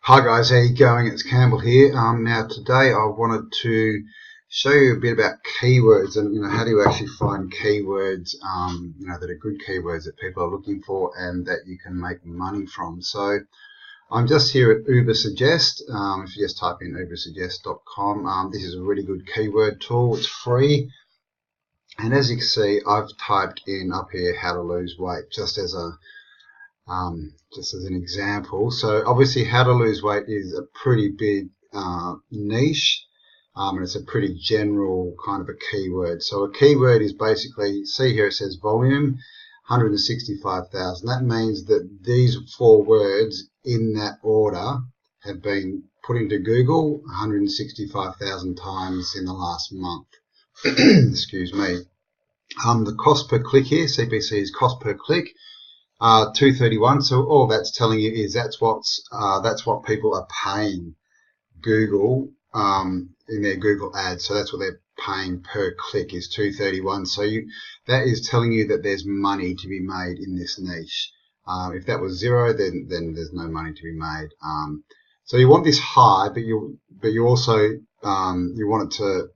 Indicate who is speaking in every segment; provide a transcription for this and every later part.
Speaker 1: Hi guys, how you going? It's Campbell here. Now today I wanted to show you a bit about keywords and how do you actually find keywords that are good keywords that people are looking for and that you can make money from. So I'm just here at Ubersuggest. If you just type in ubersuggest.com, this is a really good keyword tool. It's free, and as you can see, I've typed in up here how to lose weight just as an example. So obviously how to lose weight is a pretty big niche, and it's a pretty general kind of a keyword. So a keyword is basically, see here it says volume 165,000. That means that these 4 words in that order have been put into Google 165,000 times in the last month. Excuse me. The cost per click here, CPC is cost per click, $2.31. So all that's telling you is that's what people are paying Google in their Google ads. So that's what they're paying per click is $2.31. So that is telling you that there's money to be made in this niche. If that was 0, then there's no money to be made. So you want this high, but you also you want it to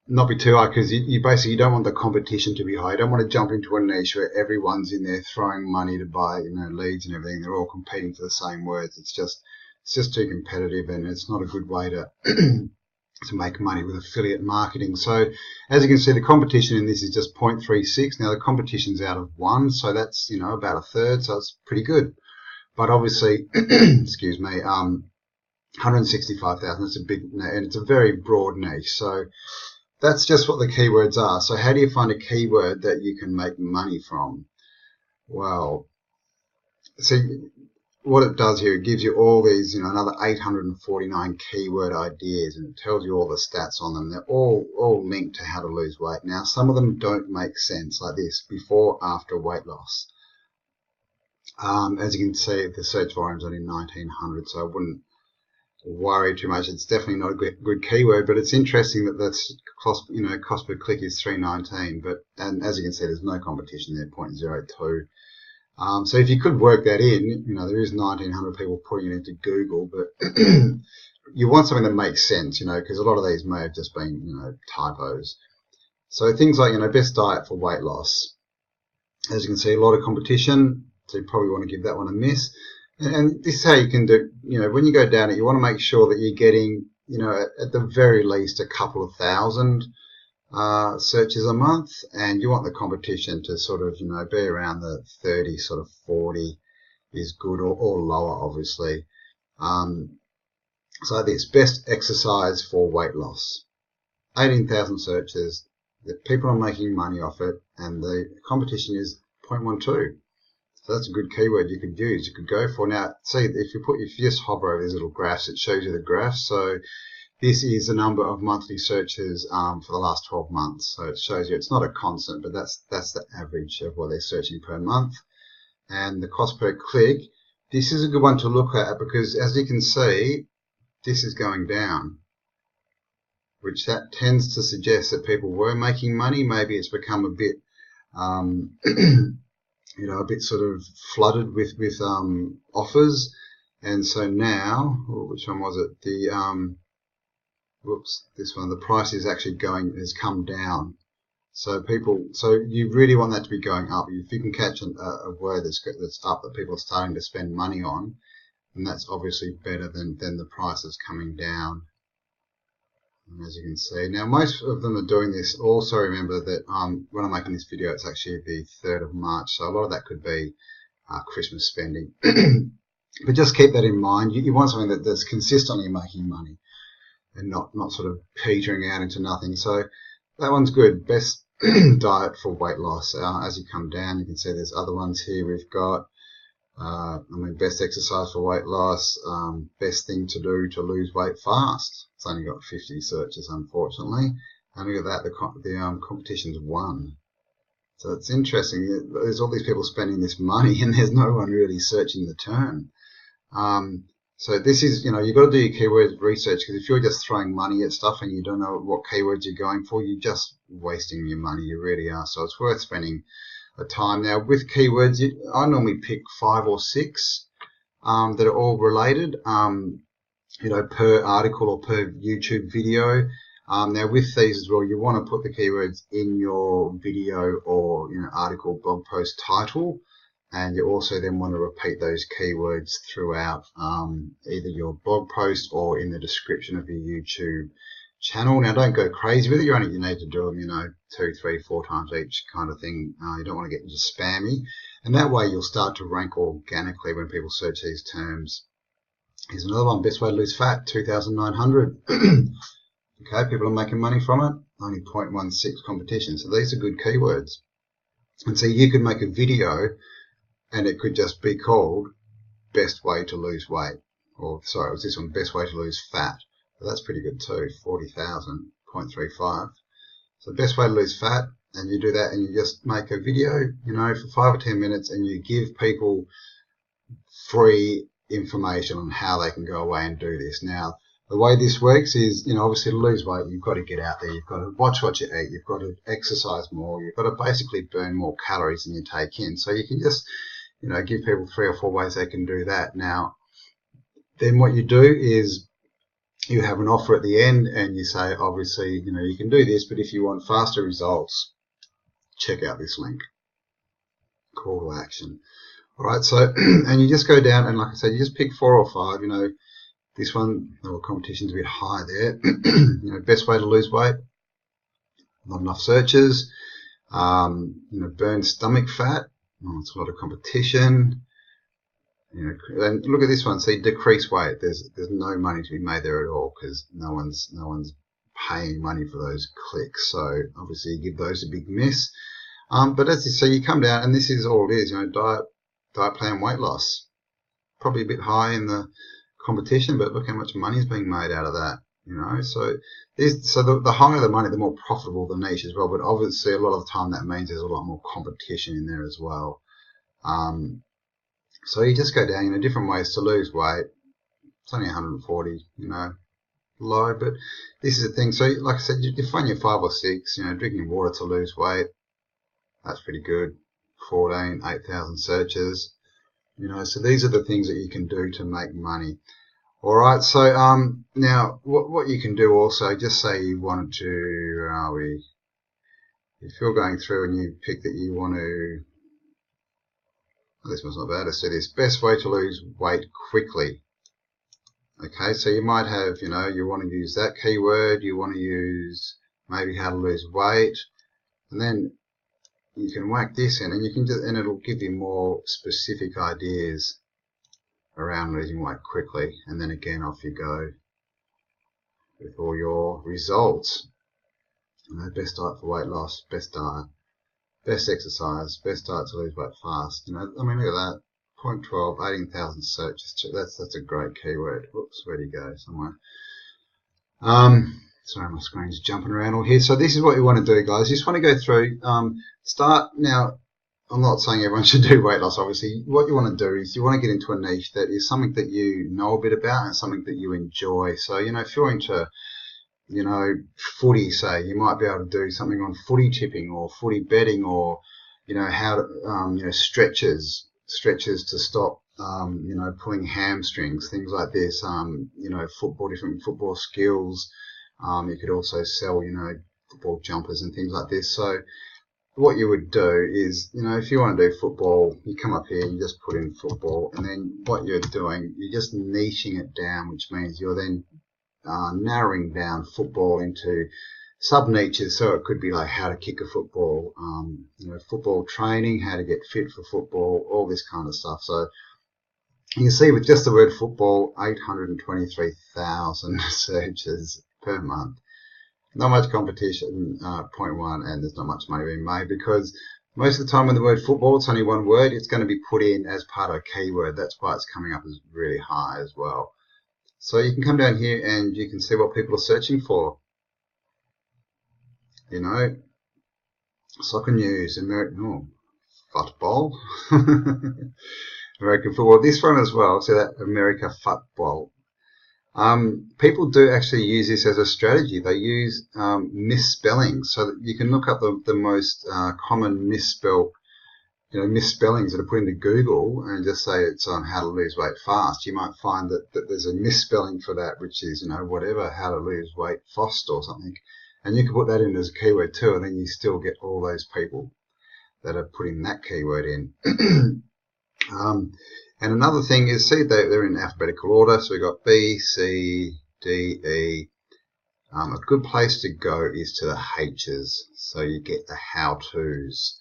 Speaker 1: not be too high, because you basically don't want the competition to be high. You don't want to jump into a niche where everyone's in there throwing money to buy leads and everything. They're all competing for the same words. It's just too competitive, and it's not a good way to to make money with affiliate marketing. So as you can see, the competition in this is just 0.36. Now the competition's out of 1, so that's about a third, so it's pretty good. But obviously excuse me, 165,000, it's a big, and it's a very broad niche. So that's just what the keywords are. So how do you find a keyword that you can make money from? Well, see what it does here, it gives you all these, another 849 keyword ideas, and it tells you all the stats on them. They're all linked to how to lose weight. Now, some of them don't make sense, like this, before, after weight loss. As you can see, the search volume is only 1900, so I wouldn't worry too much. It's definitely not a good keyword, but it's interesting that that's cost per click is $3.19, and as you can see, there's no competition there, 0.02. So if you could work that in, there is 1900 people putting it into Google, but you want something that makes sense, because a lot of these may have just been, typos. So things like, best diet for weight loss. As you can see, a lot of competition, so you probably want to give that one a miss. And this is how you can do, when you go down it, you want to make sure that you're getting, at the very least a couple of thousand searches a month, and you want the competition to sort of, be around the 30, sort of 40 is good, or lower, obviously. So this, best exercise for weight loss. 18,000 searches, the people are making money off it, and the competition is 0.12. So that's a good keyword you could use. You could go for. Now, see, if you just hover over these little graphs, it shows you the graphs. So this is the number of monthly searches for the last 12 months. So it shows you it's not a constant, but that's the average of what they're searching per month. And the cost per click, this is a good one to look at, because as you can see, this is going down, which that tends to suggest that people were making money. Maybe it's become a bit a bit sort of flooded with offers, and so now, which one was it? The this one. The price is actually has come down. So you really want that to be going up. If you can catch a word that's up that people are starting to spend money on, then that's obviously better than the prices coming down. And as you can see, now most of them are doing this. Also remember that when I'm making this video, it's actually the 3rd of March, so a lot of that could be Christmas spending. But just keep that in mind. You want something that's consistently making money and not sort of petering out into nothing. So that one's good. Best diet for weight loss. As you come down, you can see there's other ones here. We've got best exercise for weight loss, best thing to do to lose weight fast. It's only got 50 searches, unfortunately. And look at that, the competition's 1. So it's interesting. There's all these people spending this money, and there's no one really searching the term. So this is, you've got to do your keyword research, because if you're just throwing money at stuff and you don't know what keywords you're going for, you're just wasting your money. You really are. So it's worth spending a time. Now with keywords, I normally pick 5 or 6 that are all related, you know, per article or per YouTube video. Now with these as well, you want to put the keywords in your video or, you know, article, blog post title, and you also then want to repeat those keywords throughout either your blog post or in the description of your YouTube channel. Now don't go crazy with it. You need to do them, you know, 2, 3, 4 times each kind of thing. You don't want to get into spammy, and that way you'll start to rank organically when people search these terms. Here's another one: best way to lose fat, 2,900. Okay, people are making money from it. Only 0.16 competition. So these are good keywords. And so you could make a video and it could just be called best way to lose weight. Or sorry, it was this one, best way to lose fat. So that's pretty good too, 40,000, 0.35. So best way to lose fat, and you do that and you just make a video, you know, for 5 or 10 minutes, and you give people free information on how they can go away and do this. Now, the way this works is, you know, obviously to lose weight, you've got to get out there, you've got to watch what you eat, you've got to exercise more, you've got to basically burn more calories than you take in. So you can just, you know, give people 3 or 4 ways they can do that. Now, then what you do is you have an offer at the end and you say, obviously, you know, you can do this, but if you want faster results, check out this link. Call to action. All right, so, and you just go down and, like I said, you just pick 4 or 5, you know. This one, the competition's a bit high there. You know, best way to lose weight. Not enough searches. You know, burn stomach fat. Oh, it's a lot of competition. You know, and look at this one. See, decrease weight. There's no money to be made there at all because no one's paying money for those clicks. So obviously, you give those a big miss. But as you see, you come down, and this is all it is. You know, diet plan, weight loss. Probably a bit high in the competition, but look how much money is being made out of that, you know. So the higher the money, the more profitable the niche as well, but obviously a lot of the time that means there's a lot more competition in there as well. So you just go down, you know, different ways to lose weight. It's only 140, you know, low, but this is the thing. So like I said, you find your 5 or 6, you know, drinking water to lose weight, that's pretty good. 14, 8,000 searches. You know, so these are the things that you can do to make money. All right, so now what you can do also, just say you wanted to, where are we? If you're going through and you pick that you want to, oh, this one's not bad. I see this, best way to lose weight quickly. Okay, so you might have, you know, you want to use that keyword, you want to use maybe how to lose weight, and then you can whack this in, and you can just, and it'll give you more specific ideas around losing weight quickly, and then again off you go with all your results. You know, best diet for weight loss, best diet, best exercise, best diet to lose weight fast. You know, I mean, look at that, 0.12, 18,000 searches. That's a great keyword. Whoops, where'd he go? Somewhere. Sorry, my screen's jumping around all here. So this is what you want to do, guys. You just want to go through, start now. I'm not saying everyone should do weight loss, obviously. What you want to do is you want to get into a niche that is something that you know a bit about and something that you enjoy. So, you know, if you're into, you know, footy, say, you might be able to do something on footy tipping or footy betting, or, you know, how to, you know, stretches to stop, you know, pulling hamstrings, things like this, you know, different football skills. You could also sell, you know, football jumpers and things like this. So what you would do is, you know, if you want to do football, you come up here, you just put in football, and then what you're doing, you're just niching it down, which means you're then narrowing down football into sub-niches. So it could be like how to kick a football, you know, football training, how to get fit for football, all this kind of stuff. So you can see with just the word football, 823,000 searches per month. Not much competition, 0.1, and there's not much money being made, because most of the time when the word football, it's only one word, it's going to be put in as part of a keyword. That's why it's coming up as really high as well. So you can come down here and you can see what people are searching for. You know, soccer news, American football, American football. This one as well, so that America football. People do actually use this as a strategy. They use misspellings, so that you can look up the most common misspelled misspellings that are put into Google and just say it's on how to lose weight fast, you might find that there's a misspelling for that, which is, whatever, how to lose weight fast or something. And you can put that in as a keyword too, and then you still get all those people that are putting that keyword in. And another thing is, see, they're in alphabetical order. So we've got B, C, D, E. A good place to go is to the H's. So you get the how-tos.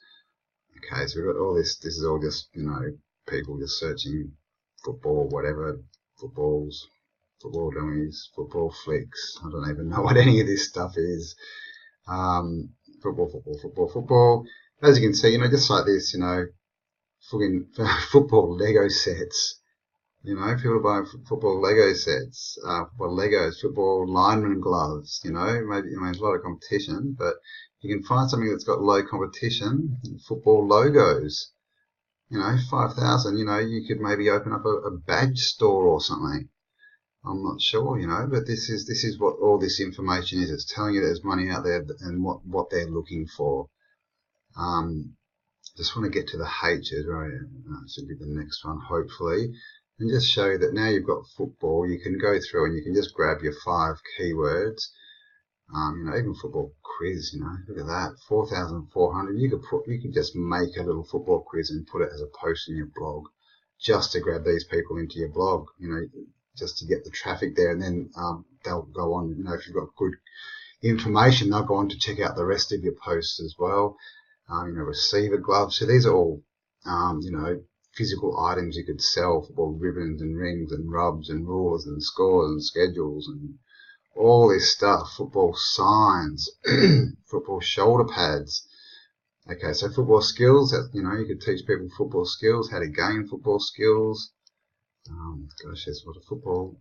Speaker 1: Okay, so we've got all this. This is all just, people just searching football, whatever, football dummies, football flicks. I don't even know what any of this stuff is. Football. As you can see, just like this, football Lego sets. People buy football Lego sets, football Legos, football lineman gloves. Maybe there's a lot of competition, but you can find something that's got low competition. Football logos. 5,000. You could maybe open up a badge store or something. I'm not sure, but this is what all this information is. It's telling you there's money out there and what they're looking for. Just want to get to the H's, right? Should be the next one, hopefully, and just show you that now you've got football. You can go through and you can just grab your 5 keywords. Even football quiz. Look at that, 4,400. You could just make a little football quiz and put it as a post in your blog, just to grab these people into your blog. Just to get the traffic there, and then they'll go on. If you've got good information, they'll go on to check out the rest of your posts as well. Receiver gloves. So these are all, physical items you could sell, football ribbons and rings and rubs and rulers and scores and schedules and all this stuff. Football signs, football shoulder pads. Okay, so football skills. You could teach people football skills, how to gain football skills. Gosh, there's a lot of football.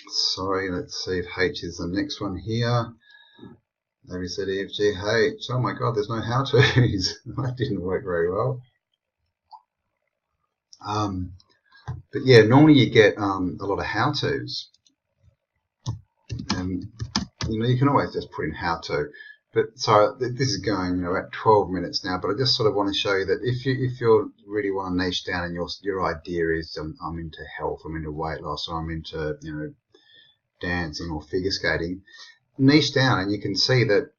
Speaker 1: Sorry, let's see if H is the next one here. A, B, C, D, F, G, H. Oh my God, there's no how-tos. That didn't work very well. But yeah, normally you get a lot of how-tos. And, you can always just put in how-to. But so this is going, at 12 minutes now. But I just sort of want to show you that if you really want to niche down and your idea is I'm into health, I'm into weight loss, or I'm into dancing or figure skating, niche down and you can see that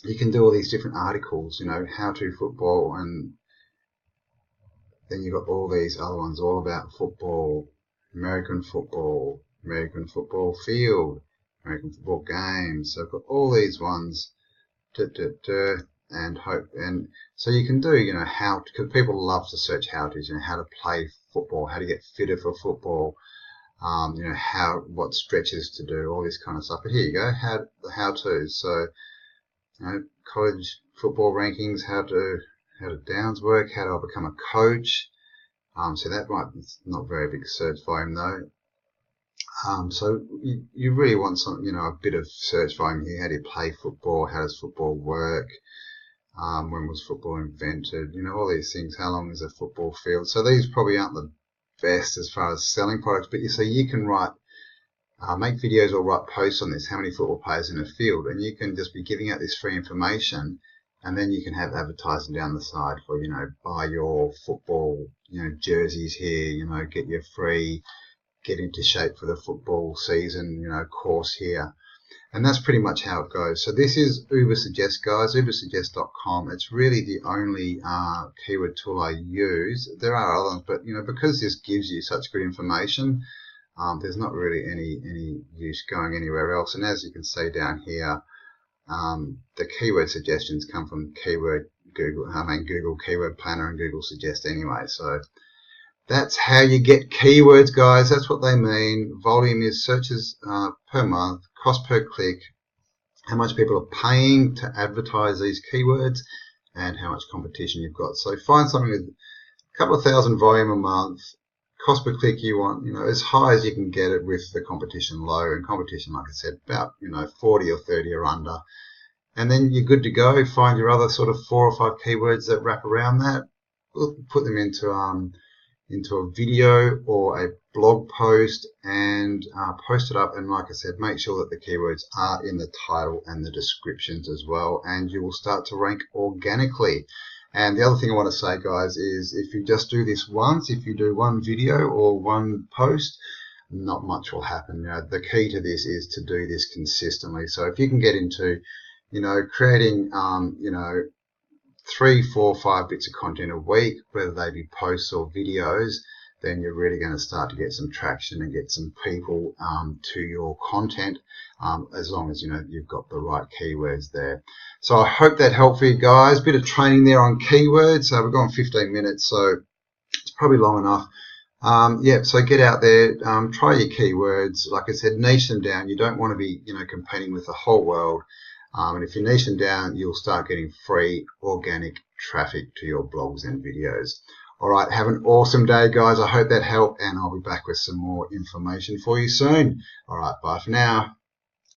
Speaker 1: you can do all these different articles, how to football, and then you've got all these other ones all about football, American football field, American football games. So I've got all these ones. And so you can do, how, because people love to search how-tos, how to play football, how to get fitter for football, what stretches to do, all this kind of stuff. But here you go, how-tos. So, college football rankings, how do downs work, how do I become a coach. So that might be not very big search volume though. So you really want some, a bit of search volume here. How do you play football? How does football work? When was football invented? All these things. How long is a football field? So these probably aren't the best as far as selling products, but you see, you can make videos or write posts on this. How many football players in a field? And you can just be giving out this free information, and then you can have advertising down the side for, buy your football, jerseys here. Get your free get into shape for the football season, course here. And that's pretty much how it goes. So this is Ubersuggest, guys, ubersuggest.com. It's really the only keyword tool I use. There are others, but, because this gives you such good information, there's not really any use going anywhere else. And as you can see down here, the keyword suggestions come from Google Keyword Planner and Google Suggest anyway. So that's how you get keywords, guys. That's what they mean. Volume is searches per month, cost per click, how much people are paying to advertise these keywords, and how much competition you've got. So find something with a couple of thousand volume a month, cost per click you want, as high as you can get it with the competition low. And competition, like I said, about 40 or 30 or under. And then you're good to go. Find your other sort of 4 or 5 keywords that wrap around that. We'll put them into a video or a blog post and post it up. And like I said, make sure that the keywords are in the title and the descriptions as well, and you will start to rank organically. And the other thing I want to say, guys, is if you just do this once, if you do one video or one post, not much will happen. You know, the key to this is to do this consistently. So if you can get into, creating, 3, 4, 5 bits of content a week, whether they be posts or videos, then you're really going to start to get some traction and get some people to your content, as long as you've got the right keywords there. So I hope that helped for you guys. Bit of training there on keywords. So we've gone 15 minutes, so it's probably long enough. So get out there, try your keywords. Like I said, niche them down. You don't want to be competing with the whole world. And if you niche them down, you'll start getting free organic traffic to your blogs and videos. All right, have an awesome day, guys. I hope that helped, and I'll be back with some more information for you soon. All right, bye for now.